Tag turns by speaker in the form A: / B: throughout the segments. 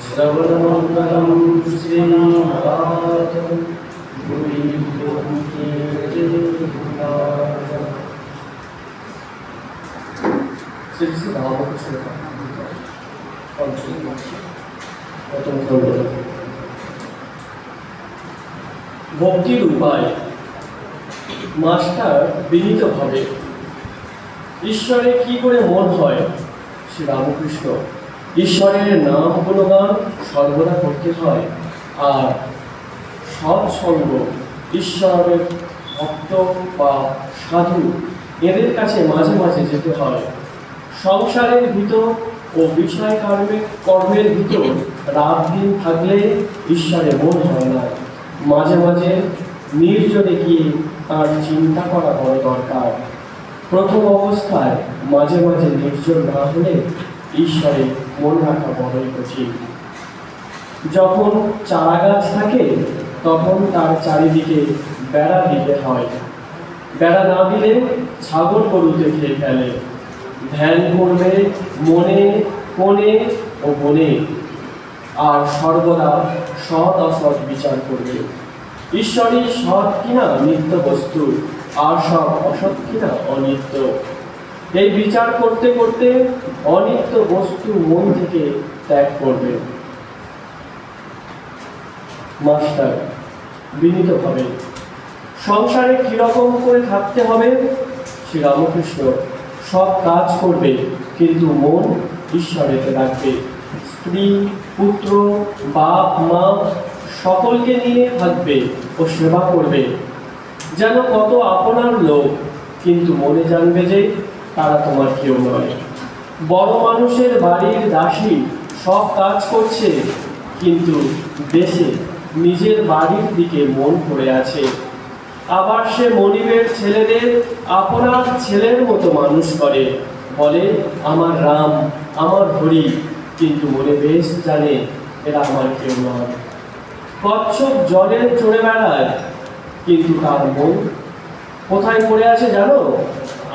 A: श्रवणमङ्गलं श्रीनाथं श्री श्री रामकृष्ण ভক্তির উপায়। মাস্টার বিনীতভাবে, ঈশ্বরে কি করে মন হয়? শ্রী রামকৃষ্ণ, ঈশ্বরের নাম গুণগান সর্বদা করতে হয়, আর সৎসঙ্গ, ঈশ্বরের ভক্ত বা সাধু এদের কাছে মাঝে মাঝে যেতে হয়। সংসারের ভিতর ও বিষয় কর্মের ভিতর রাত দিন থাকলে ঈশ্বরে মন হয় না। মাঝে মাঝে নির্জনে গিয়ে তার চিন্তা করা বড় দরকার। প্রথম অবস্থায় মাঝে মাঝে নির্জন না হলে ঈশ্বরে মন রাখা বড়ই কঠিন। যখন চারা গাছ থাকে তখন তার চারিদিকে বেড়া দিতে হয়। বেড়া না দিলে ছাগল গরুতে খেয়ে ফেলে। ধ্যান করবে মনে কোণে ও বনে, আর সর্বদা সৎ অসৎ বিচার করবে। ঈশ্বরই সৎ কিনা নিত্য বস্তু, আর সব অসৎ কিনা অনিত্য। এই বিচার করতে করতে অনিত্য বস্তু মন থেকে ত্যাগ করবে। মাস্টার বিনীতভাবে, সংসারে কিরকম করে থাকতে হবে? শ্রী রামকৃষ্ণ, সব কাজ করবে কিন্তু মন ঈশ্বরেতে রাখবে। স্ত্রী পুত্র বাপ মা সকলকে নিয়ে থাকবে ও সেবা করবে যেন কত আপনার লোক, কিন্তু মনে জানবে যে তারা তোমার কেউ নয়। বড় মানুষের বাড়ির দাসী সব কাজ করছে, কিন্তু দেশে নিজের বাড়ির দিকে মন পড়ে আছে। আবার সে মনিবের ছেলেদের আপনার ছেলের মতো মানুষ করে, বলে আমার রাম আমার হরি, কিন্তু মনে বেশ জানে এরা আমার কেউ নয়। কচ্ছপ জলে চড়ে বেড়ায়, কিন্তু তার মন কোথায় পড়ে আছে জানো?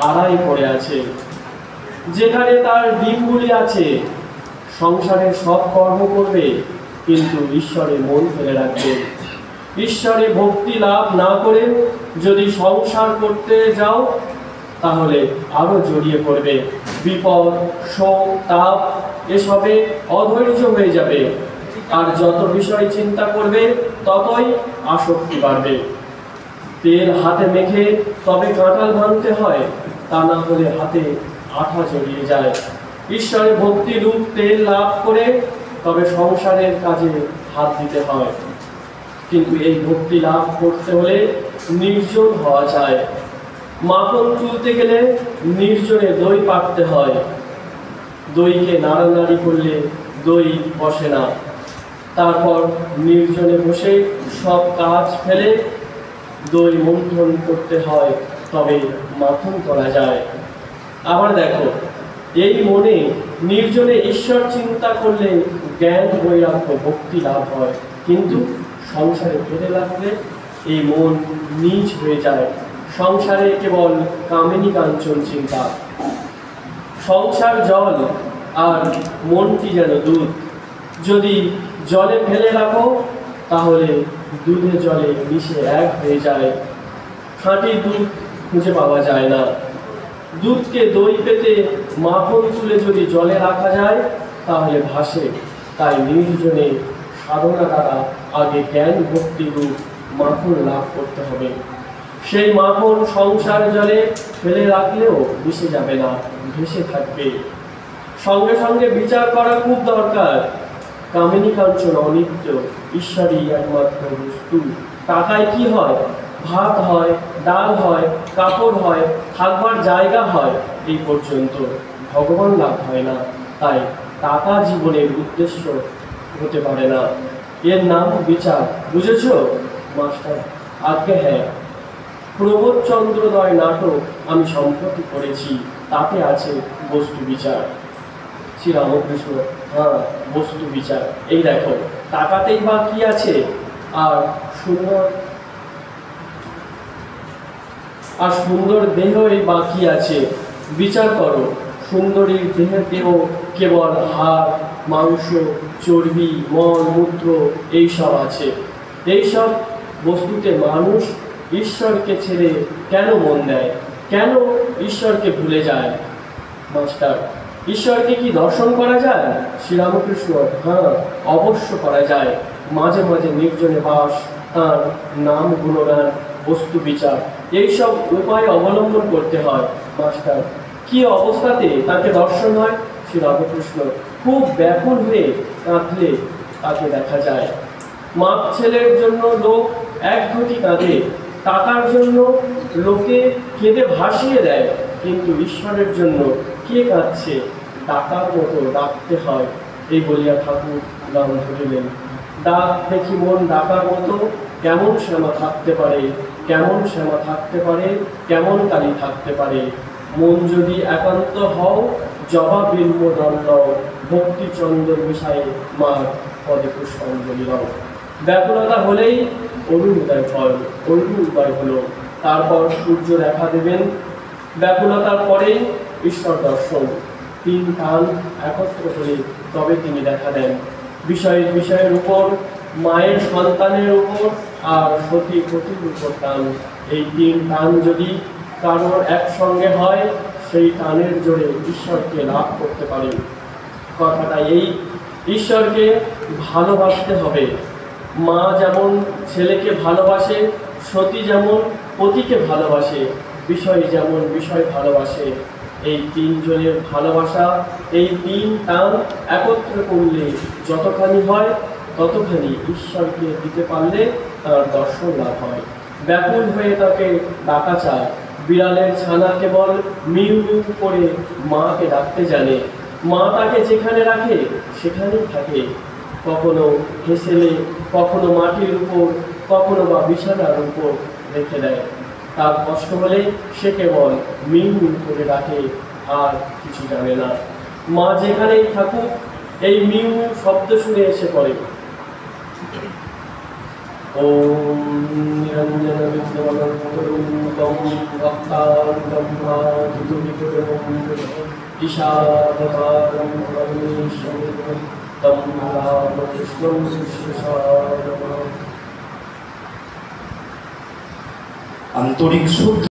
A: আড়াই পড়ে আছে, যেখানে তার ডিমগুলি আছে। সংসারে সব কর্ম করবে কিন্তু ঈশ্বরে মন ফেলে রাখবে। ঈশ্বরে ভক্তি লাভ না করে যদি সংসার করতে যাও তাহলে আরো জড়িয়ে পড়বে। বিপদ শোক তাপ এসবে অধৈর্য হয়ে যাবে, আর যত বিষয় চিন্তা করবে ততই আসক্তি বাড়বে। তেল হাতে মেখে তবে কাঁঠাল ভাঙতে হয়, তা না হলে হাতে আঠা জড়িয়ে যায়। ঈশ্বরে ভক্তি রূপ তেল লাভ করে তবে সংসারের কাজে হাত দিতে হয়, কিন্তু এই ভক্তি লাভ করতে হলে নির্জন হওয়া যায়। মাখন তুলতে গেলে নির্জনে দই পাকতে হয়। দইকে নাড়ানাড়ি করলে দই বসে না। তারপর নির্জনে বসে সব কাজ ফেলে দই মন্থন করতে হয়, তবে মাখন করা যায়। আবার দেখো, এই মনে নির্জনে ঈশ্বর চিন্তা করলে জ্ঞান বৈরাগ্য ভক্তি লাভ হয়, কিন্তু সংসারে ফেলে রাখলে এই মন নীচ হয়ে যায়। সংসারে কেবল কামিনী কাঞ্চন চিন্তা। সংসার জল আর মনটি যেন দুধ, যদি জলে ফেলে রাখো তাহলে দুধে জলে মিশে এক হয়ে যায়। খাঁটি দুধ খুঁজে পাওয়া যায় না। দুধকে দই পেতে মাখন তুলে যদি জলে রাখা যায় তাহলে ভাসে। তাই নির্জনে সাধনা দ্বারা আগে জ্ঞান ভক্তি রূপ মাখন লাভ করতে হবে। সেই মাখন সংসার জলে ফেলে রাখলেও মিশে যাবে না, ভেসে থাকবে। সঙ্গে সঙ্গে বিচার করা খুব দরকার। কামিনী কাঞ্চন অনিত্য, ঈশ্বরই একমাত্র বস্তু। টাকায় কি হয়? ভাত হয়, ডাল হয়, কাপড় হয়, থাকবার জায়গা হয়, এই পর্যন্ত। ভগবান লাভ হয় না। তাই টাকা জীবনের উদ্দেশ্য হতে পারে না। এর নাম বিচার। বুঝেছ মাস্টার? আজকে হ্যাঁ, প্রবোধচন্দ্রোদয় নাটক আমি সম্প্রতি করেছি, তাতে আছে বস্তু বিচার। শ্রী রামকৃষ্ণ, হ্যাঁ বস্তু বিচার। এই দেখো, টাকাতেই বা কি আছে? আর সুন্দর দেহই বা কি আছে? বিচার করো, সুন্দরীর দেহেতেও কেবল হাড়, মাংস, চর্বি, মল, মূত্র এইসব আছে। এইসব বস্তুতে মানুষ ঈশ্বরকে ছেড়ে কেন মন দেয়, কেন ঈশ্বরকে ভুলে যায়? মাস্টার, ঈশ্বরকে কি দর্শন করা যায়? শ্রীরামকৃষ্ণ: হ্যাঁ, অবশ্য করা যায়। মাঝে মাঝে নির্জনে বাস, তাঁর নাম গুণগান, বস্তু বিচার, এইসব উপায় অবলম্বন করতে হয়। মাস্টার, কি অবস্থাতে তাকে দর্শন হয়? শ্রীরামকৃষ্ণ: খুব ব্যাকুল হয়ে কাঁদলে তাকে দেখা যায়। মাপ ছেলের জন্য লোক এক ঘটি কাঁদে, টাকার জন্য লোকে কেঁদে ভাসিয়ে দেয়, কিন্তু ঈশ্বরের জন্য কে কাঁদছে? ডাকার মতো ডাকতে হয়। এই বলিয়া ঠাকুর নাম ধরিলেন। ডাক দেখি মন ডাকার মতো, কেমন শ্যামা থাকতে পারে, কেমন শ্যামা থাকতে পারে, কেমন কালী থাকতে পারে। মন যদি একান্ত হও, জবা বিল্ব দণ্ড, ভক্তি চন্দন মিশায়ে মার পদে পুষ্পাঞ্জলি দাও। ব্যাকুলতা হলেই অরুণোদয় ফল, অরুণোদয় হলো, তারপর সূর্য দেখা দেবেন। ব্যাকুলতার পরেই ঈশ্বর দর্শন। তিন কান একত্র হলে তবে তিনি দেখা দেন। বিষয়ের উপর, মায়ের সন্তানের উপর, আর সতী পতির উপর টান। এই তিন টান যদি কারোর একসঙ্গে হয়, সেই টানের জোরে ঈশ্বরকে লাভ করতে পারে। কথাটা এই, ঈশ্বরকে ভালোবাসতে হবে। মা যেমন ছেলেকে ভালোবাসে, সতী যেমন পতিকে ভালোবাসে, বিষয় যেমন বিষয় ভালোবাসে। এই তিনজনের ভালোবাসা, এই তিন টান একত্র করলে যতখানি হয়, ততখানি ঈশ্বরকে দিতে পারলে তার দর্শন লাভ হয়। ব্যাকুল হয়ে তাকে ডাকা চায়। বিড়ালের ছানা কেবল মিউ মিউ করে মাকে ডাকতে জানে। মা তাকে যেখানে রাখে সেখানেই থাকে। কখনো হেসেলে, কখনো মাটির উপর, কখনো বা বিছানার উপর রেখে দেয়। তার কষ্ট হলে সে কেবল মিউ মিউ করে ডাকে, আর কিছু জানে না। মা যেখানেই থাকুক, এই মিউ মিউ শব্দ শুনে এসে পড়ে। ওম নিরঞ্জন বিদ্যমনন্তরূপম ভক্তানন্দম ভাতুবিক্রমম ঈশাবতারম পরমেশ্বরম তম রামকৃষ্ণং শিষ্যসারম।
B: আন্তরিক শ্রদ্ধা।